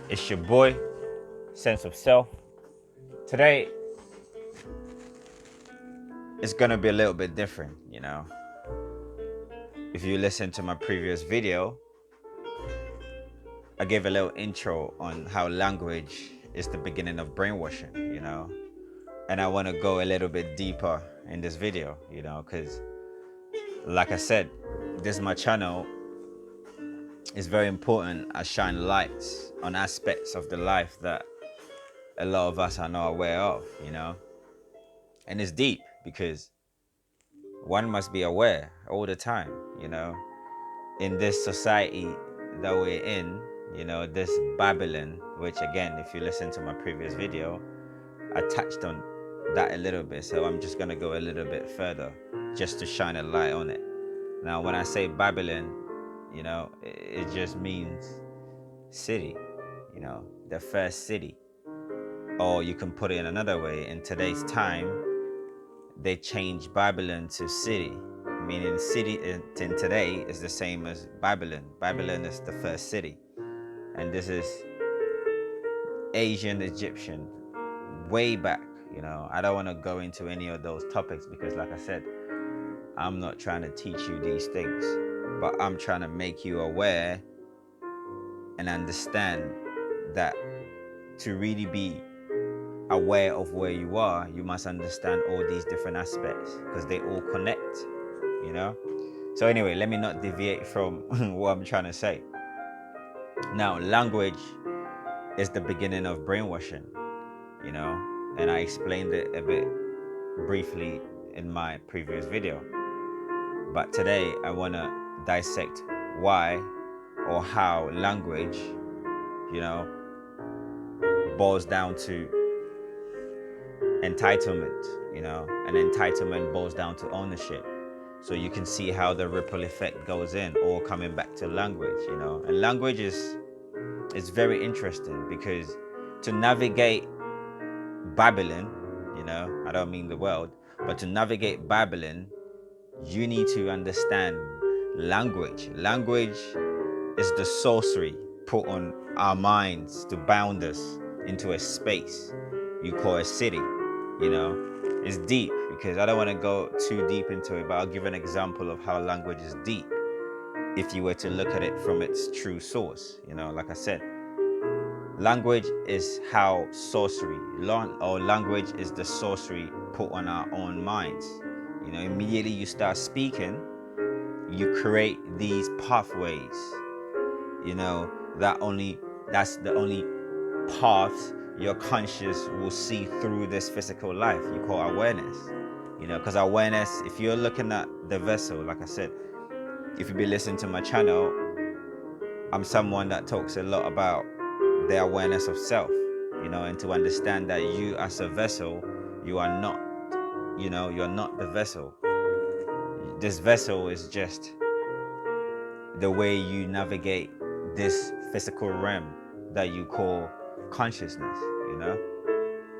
It's your boy, Sense of Self. Today, it's gonna be a little bit different, you know. If you listen to my previous video, I gave a little intro on how language is the beginning of brainwashing, you know. And I wanna go a little bit deeper in this video, you know, because like I said, this is my channel. It's very important I shine lights on aspects of the life that a lot of us are not aware of, you know. And it's deep because one must be aware all the time, you know, in this society that we're in, you know, this Babylon, which again, if you listen to my previous video, I touched on that a little bit. So I'm just going to go a little bit further just to shine a light on it. Now, when I say Babylon, you know, it just means city, you know, the first city. Or you can put it in another way. In today's time, they changed Babylon to city, meaning city in today is the same as Babylon. Babylon is the first city. And this is Asian Egyptian, way back, you know. I don't want to go into any of those topics because like I said, I'm not trying to teach you these things, but I'm trying to make you aware and understand that to really be aware of where you are, you must understand all these different aspects because they all connect, you know. So anyway, let me not deviate from what I'm trying to say. Now, language is the beginning of brainwashing, you know, and I explained it a bit briefly in my previous video. But today I want to dissect why or how language, you know, boils down to entitlement, you know, and entitlement boils down to ownership. So you can see how the ripple effect goes in, all coming back to language, you know. And language is very interesting because to navigate Babylon, you know, I don't mean the world, but to navigate Babylon, you need to understand language. Language is the sorcery put on our minds to bound us into a space you call a city, you know. It's deep because I don't want to go too deep into it, but I'll give an example of how language is deep if you were to look at it from its true source, you know. Like I said, language is how sorcery, or language is the sorcery put on our own minds. You know, immediately you start speaking, you create these pathways, you know, that's the only path your conscious will see through this physical life you call awareness, you know, because awareness, if you're looking at the vessel, like I said, if you've been listening to my channel, I'm someone that talks a lot about the awareness of self, you know, and to understand that you as a vessel, you are not, you know, you're not the vessel. This vessel is just the way you navigate this physical realm that you call consciousness, you know,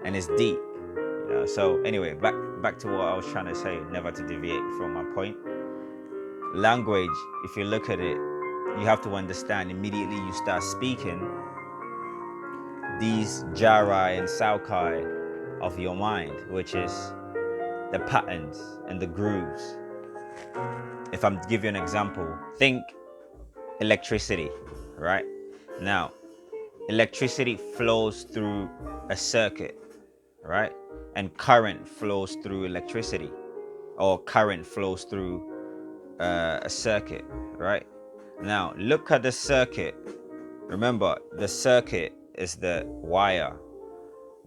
and it's deep, you know. So anyway, back to what I was trying to say, never to deviate from my point. Language, if you look at it, you have to understand immediately you start speaking, these Jarai and Saukai of your mind, which is the patterns and the grooves. If I'm to give you an example, think electricity, right? Now, electricity flows through a circuit, right? And current flows through electricity, or current flows through a circuit, right? Now, look at the circuit. Remember, the circuit is the wire.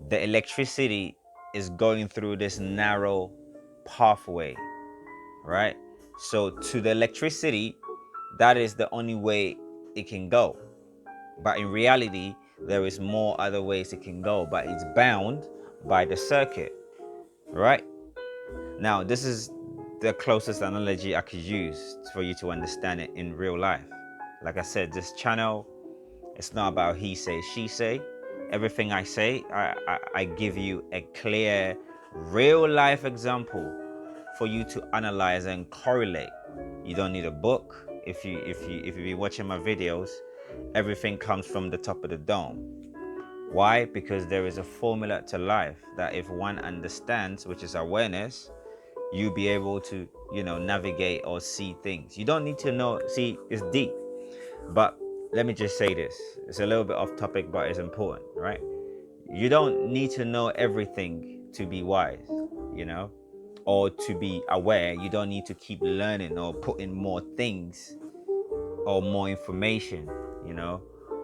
The electricity is going through this narrow pathway, right? So to the electricity, that is the only way it can go. But in reality, there is more other ways it can go, but it's bound by the circuit, right? Now, this is the closest analogy I could use for you to understand it in real life. Like I said, this channel, it's not about he say, she say. Everything I say, I give you a clear, real life example for you to analyze and correlate. You don't need a book. If you be watching my videos, everything comes from the top of the dome. Why? Because there is a formula to life that if one understands, which is awareness, you be able to, navigate or see things. You don't need to know. See, it's deep. But let me just say this. It's a little bit off topic, but it's important, right? You don't need to know everything to be wise, or to be aware. You don't need to keep learning or putting more things or more information,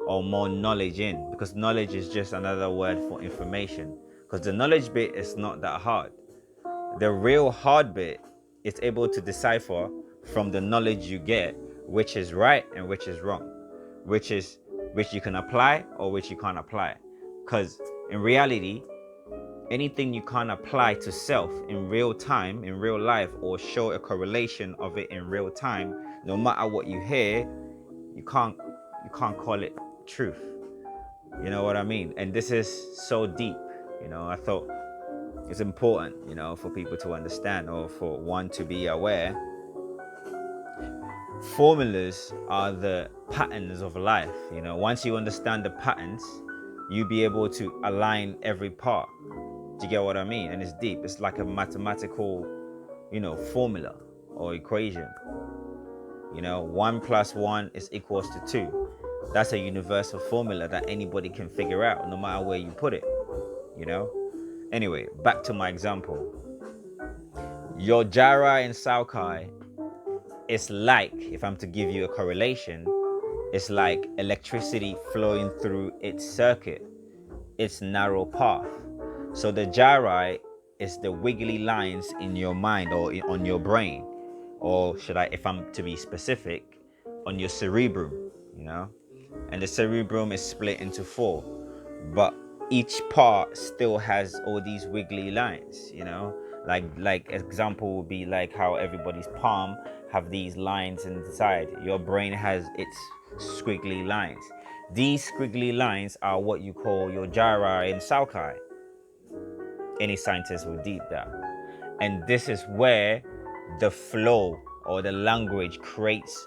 or more knowledge in, because knowledge is just another word for information. Because the knowledge bit is not that hard. The real hard bit is able to decipher from the knowledge you get which is right and which is wrong, which you can apply or which you can't apply. Because in reality, anything you can't apply to self in real time, in real life, or show a correlation of it in real time, no matter what you hear, you can't call it truth. You know what I mean? And this is so deep. I thought it's important, for people to understand, or for one to be aware. Formulas are the patterns of life. Once you understand the patterns, you be able to align every part. Do you get what I mean? And it's deep. It's like a mathematical, formula or equation. 1 + 1 is equals to 2. That's a universal formula that anybody can figure out, no matter where you put it. Anyway, back to my example. Your Jara in Saukai is like, if I'm to give you a correlation, it's like electricity flowing through its circuit, its narrow path. So the Jara is the wiggly lines in your mind or on your brain, or should I, if I'm to be specific, on your cerebrum, and the cerebrum is split into 4, but each part still has all these wiggly lines, like example would be like how everybody's palm have these lines inside. Your brain has its squiggly lines. These squiggly lines are what you call your Jara in Saukai. Any scientist will deep that. And this is where the flow or the language creates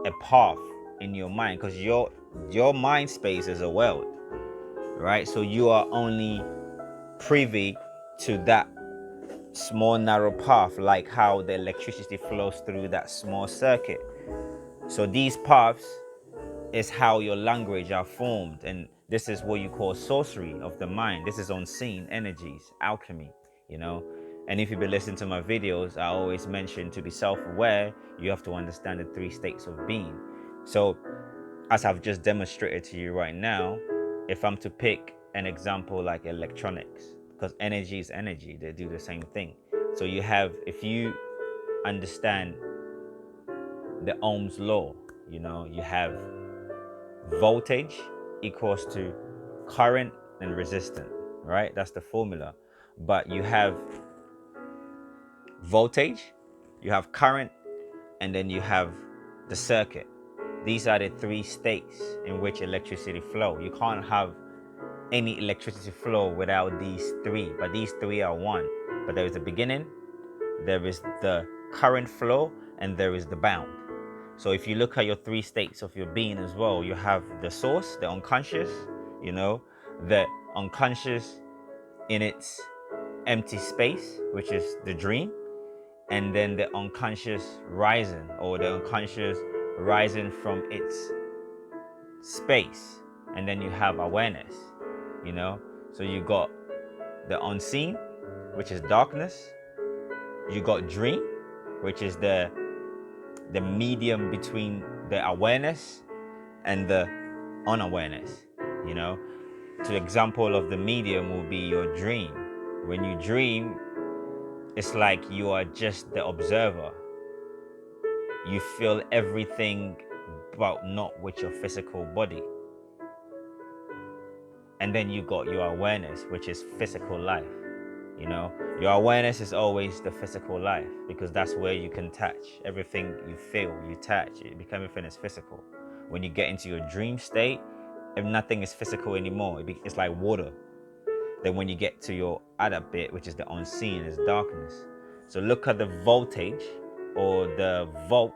a path in your mind, because your mind space is a world, right? So you are only privy to that small narrow path, like how the electricity flows through that small circuit. So these paths is how your language are formed, and this is what you call sorcery of the mind. This is unseen energies, alchemy, and if you've been listening to my videos, I always mention to be self-aware, you have to understand the 3 states of being. So as I've just demonstrated to you right now, if I'm to pick an example like electronics, because energy is energy, they do the same thing. So you have, if you understand the Ohm's law, you have voltage equals to current and resistance, right? That's the formula. But you have voltage, you have current, and then you have the circuit. These are the 3 states in which electricity flow. You can't have any electricity flow without these 3, but these 3 are one. But there is a beginning, there is the current flow, and there is the bound. So if you look at your 3 states of your being as well, you have the source, the unconscious, the unconscious in its empty space, which is the dream, and then the unconscious rising, or the unconscious rising from its space, and then you have awareness, so you got the unseen, which is darkness. You got dream, which is the medium between the awareness and the unawareness. To example of the medium will be your dream. When you dream, it's like you are just the observer. You feel everything, but not with your physical body. And then you got your awareness, which is physical life. Your awareness is always the physical life, because that's where you can touch everything you feel, you touch it, everything is physical. When you get into your dream state, if nothing is physical anymore, it's like water. Then when you get to your other bit, which is the unseen, is darkness. So look at the voltage or the volt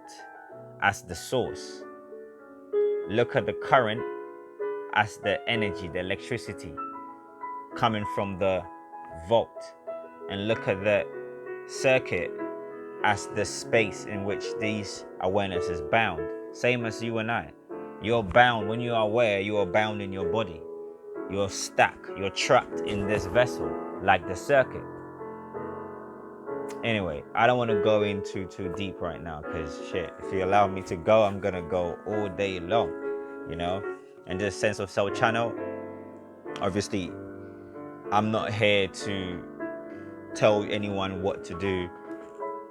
as the source. look at the current as the energy, the electricity coming from the vault, and look at the circuit as the space in which these awareness is bound. Same as you and I. You're bound. When you are aware, you are bound in your body. You're stuck. You're trapped in this vessel, like the circuit. Anyway, I don't want to go into too deep right now, because shit, if you allow me to go, I'm gonna go all day long, you know. And this sense of self channel, obviously, I'm not here to tell anyone what to do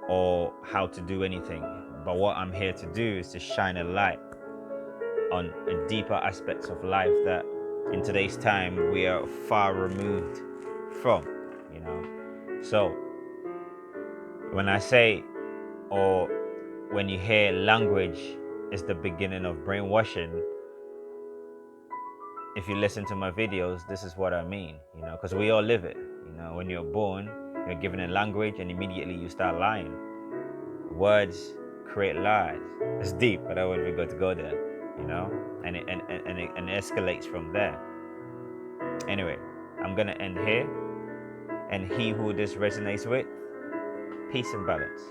or how to do anything, but what I'm here to do is to shine a light on a deeper aspects of life that in today's time we are far removed from, you know. So when I say, or when you hear language is the beginning of brainwashing, if you listen to my videos, this is what I mean, you know, because we all live it. You know, when you're born, you're given a language and immediately you start lying. Words create lies. It's deep, but I wouldn't even go there, you know, and it escalates from there. Anyway, I'm gonna end here, and he who this resonates with, peace and balance.